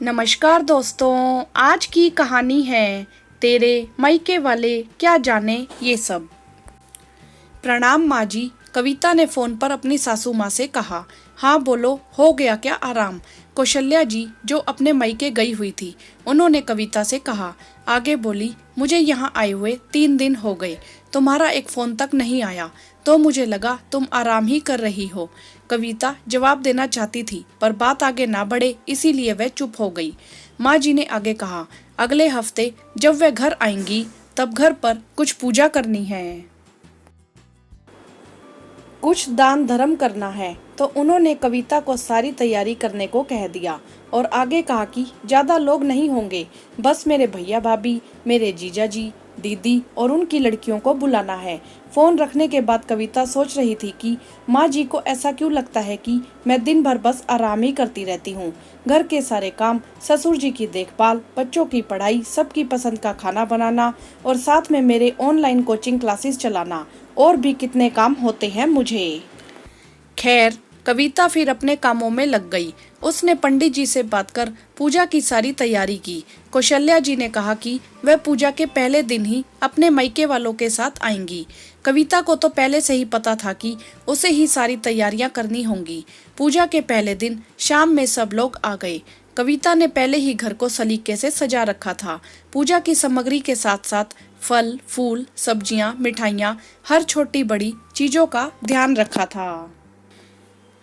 नमस्कार दोस्तों, आज की कहानी है तेरे मायके वाले क्या जाने ये सब। प्रणाम माँ जी। कविता ने फोन पर अपनी सासू माँ से कहा। हाँ बोलो, हो गया क्या आराम? कौशल्या जी जो अपने मायके गई हुई थी, उन्होंने कविता से कहा। आगे बोली, मुझे यहाँ आए हुए 3 दिन हो गए, तुम्हारा एक फोन तक नहीं आया, तो मुझे लगा तुम आराम ही कर रही हो। कविता जवाब देना चाहती थी पर बात आगे ना बढ़े, इसीलिए वह चुप हो गई। माँ जी ने आगे कहा, अगले हफ्ते जब वह घर आएंगी तब घर पर कुछ पूजा करनी है, कुछ दान धर्म करना है। तो उन्होंने कविता को सारी तैयारी करने को कह दिया और आगे कहा कि ज्यादा लोग नहीं होंगे, बस मेरे भैया भाभी, मेरे जीजा जी, दीदी और उनकी लड़कियों को बुलाना है। फोन रखने के बाद कविता सोच रही थी कि माँ जी को ऐसा क्यों लगता है कि मैं दिन भर बस आराम ही करती रहती हूँ। घर के सारे काम, ससुर जी की देखभाल, बच्चों की पढ़ाई, सबकी पसंद का खाना बनाना और साथ में मेरे ऑनलाइन कोचिंग क्लासेस चलाना, और भी कितने काम होते हैं मुझे। खैर, कविता फिर अपने कामों में लग गई। उसने पंडित जी से बात कर पूजा की सारी तैयारी की। कौशल्या जी ने कहा कि वह पूजा के पहले दिन ही अपने मायके वालों के साथ आएंगी। कविता को तो पहले से ही पता था कि उसे ही सारी तैयारियां करनी होंगी। पूजा के पहले दिन शाम में सब लोग आ गए। कविता ने पहले ही घर को सलीके से सजा रखा था। पूजा की सामग्री के साथ साथ फल, फूल, सब्जियां, मिठाइयां, हर छोटी बड़ी चीजों का ध्यान रखा था।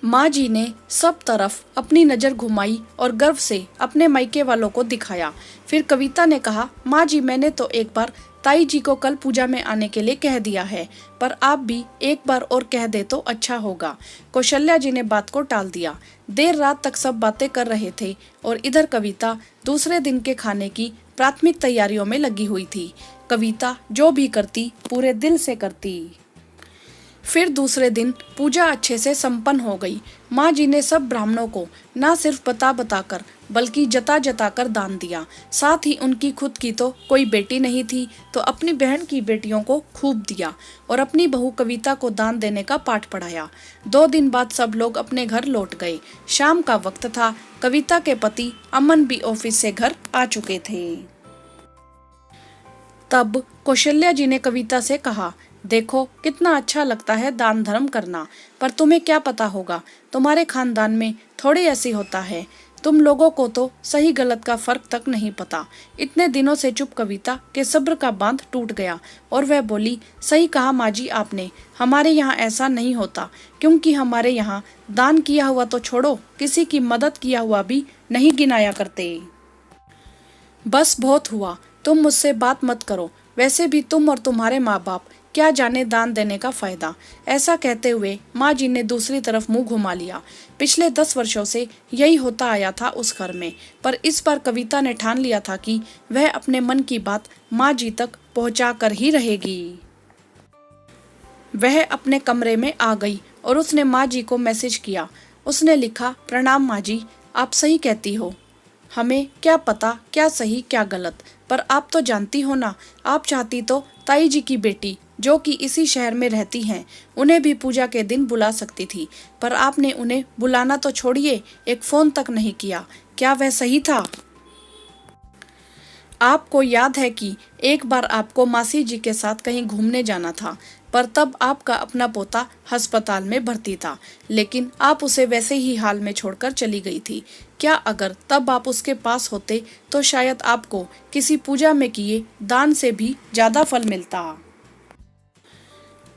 माँ जी ने सब तरफ अपनी नजर घुमाई और गर्व से अपने मायके वालों को दिखाया। फिर कविता ने कहा, माँ जी मैंने तो एक बार ताई जी को कल पूजा में आने के लिए कह दिया है, पर आप भी एक बार और कह दे तो अच्छा होगा। कौशल्या जी ने बात को टाल दिया। देर रात तक सब बातें कर रहे थे और इधर कविता दूसरे दिन के खाने की प्राथमिक तैयारियों में लगी हुई थी। कविता जो भी करती पूरे दिल से करती। फिर दूसरे दिन पूजा अच्छे से संपन्न हो गई। माँ जी ने सब ब्राह्मणों को न सिर्फ बताकर बल्कि जता कर दान दिया। साथ ही उनकी खुद की तो कोई बेटी नहीं थी, तो अपनी बहन की बेटियों को खूब दिया और अपनी बहू कविता को दान देने का पाठ पढ़ाया। 2 दिन बाद सब लोग अपने घर लौट गए। शाम का वक्त था। कविता के पति अमन भी ऑफिस से घर आ चुके थे। तब कौशल्या जी ने कविता से कहा, देखो कितना अच्छा लगता है दान धर्म करना, पर तुम्हें क्या पता होगा, तुम्हारे खानदान में थोड़ी ऐसी होता है। तुम लोगों को तो सही गलत का फर्क तक नहीं पता। इतने दिनों से चुप कविता के सब्र का बांध टूट गया और वह बोली, सही कहा माँ जी आपने, हमारे यहाँ ऐसा नहीं होता, क्योंकि हमारे यहाँ दान किया हुआ तो छोड़ो, किसी की मदद किया हुआ भी नहीं गिनाया करते। बस बहुत हुआ, तुम मुझसे बात मत करो, वैसे भी तुम और तुम्हारे माँ बाप क्या जाने दान देने का फायदा। ऐसा कहते हुए माँ जी ने दूसरी तरफ मुंह घुमा लिया। पिछले 10 वर्षों से यही होता आया था उस घर में, पर इस बार कविता ने ठान लिया था कि वह अपने मन की बात माँ जी तक पहुँचा कर ही रहेगी। वह अपने कमरे में आ गई और उसने माँ जी को मैसेज किया। उसने लिखा, प्रणाम माँ जी, आप सही कहती हो, हमें क्या पता क्या सही क्या गलत, पर आप तो जानती हो ना, आप चाहती तो ताई जी की बेटी जो कि इसी शहर में रहती हैं, उन्हें भी पूजा के दिन बुला सकती थी, पर आपने उन्हें बुलाना तो छोड़िए, एक फोन तक नहीं किया। क्या वह सही था? आपको याद है कि एक बार आपको मासी जी के साथ कहीं घूमने जाना था, पर तब आपका अपना पोता अस्पताल में भर्ती था, लेकिन आप उसे वैसे ही हाल में छोड़कर चली गई थी। क्या अगर तब आप उसके पास होते तो शायद आपको किसी पूजा में किए दान से भी ज्यादा फल मिलता।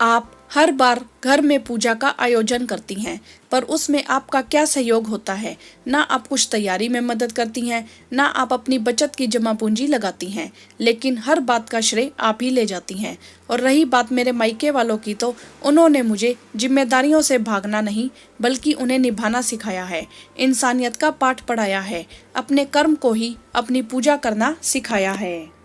आप हर बार घर में पूजा का आयोजन करती हैं, पर उसमें आपका क्या सहयोग होता है? ना आप कुछ तैयारी में मदद करती हैं, ना आप अपनी बचत की जमा पूंजी लगाती हैं, लेकिन हर बात का श्रेय आप ही ले जाती हैं। और रही बात मेरे मायके वालों की, तो उन्होंने मुझे जिम्मेदारियों से भागना नहीं बल्कि उन्हें निभाना सिखाया है, इंसानियत का पाठ पढ़ाया है, अपने कर्म को ही अपनी पूजा करना सिखाया है।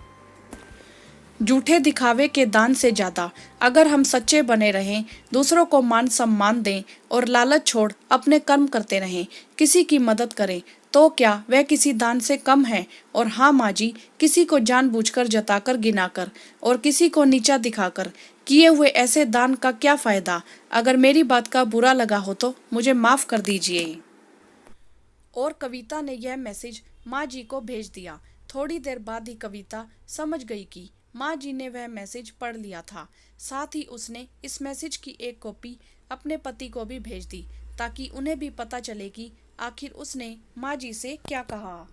झूठे दिखावे के दान से ज्यादा अगर हम सच्चे बने रहें, दूसरों को मान सम्मान दें और लालच छोड़ अपने कर्म करते रहें, किसी की मदद करें, तो क्या वह किसी दान से कम है? और हाँ माँ जी, किसी को जानबूझकर जताकर गिनाकर और किसी को नीचा दिखाकर किए हुए ऐसे दान का क्या फायदा? अगर मेरी बात का बुरा लगा हो तो मुझे माफ कर दीजिए। और कविता ने यह मैसेज माँ जी को भेज दिया। थोड़ी देर बाद ही कविता समझ गई कि माँ जी ने वह मैसेज पढ़ लिया था। साथ ही उसने इस मैसेज की एक कॉपी अपने पति को भी भेज दी ताकि उन्हें भी पता चले कि आखिर उसने माँ जी से क्या कहा।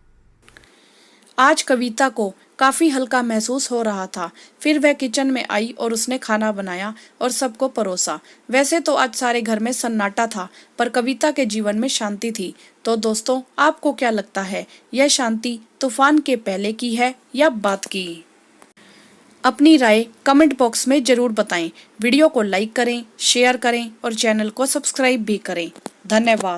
आज कविता को काफी हल्का महसूस हो रहा था। फिर वह किचन में आई और उसने खाना बनाया और सबको परोसा। वैसे तो आज सारे घर में सन्नाटा था, पर कविता के जीवन में शांति थी। तो दोस्तों, आपको क्या लगता है, यह शांति तूफान के पहले की है या बाद की? अपनी राय कमेंट बॉक्स में जरूर बताएं। वीडियो को लाइक करें, शेयर करें और चैनल को सब्सक्राइब भी करें। धन्यवाद।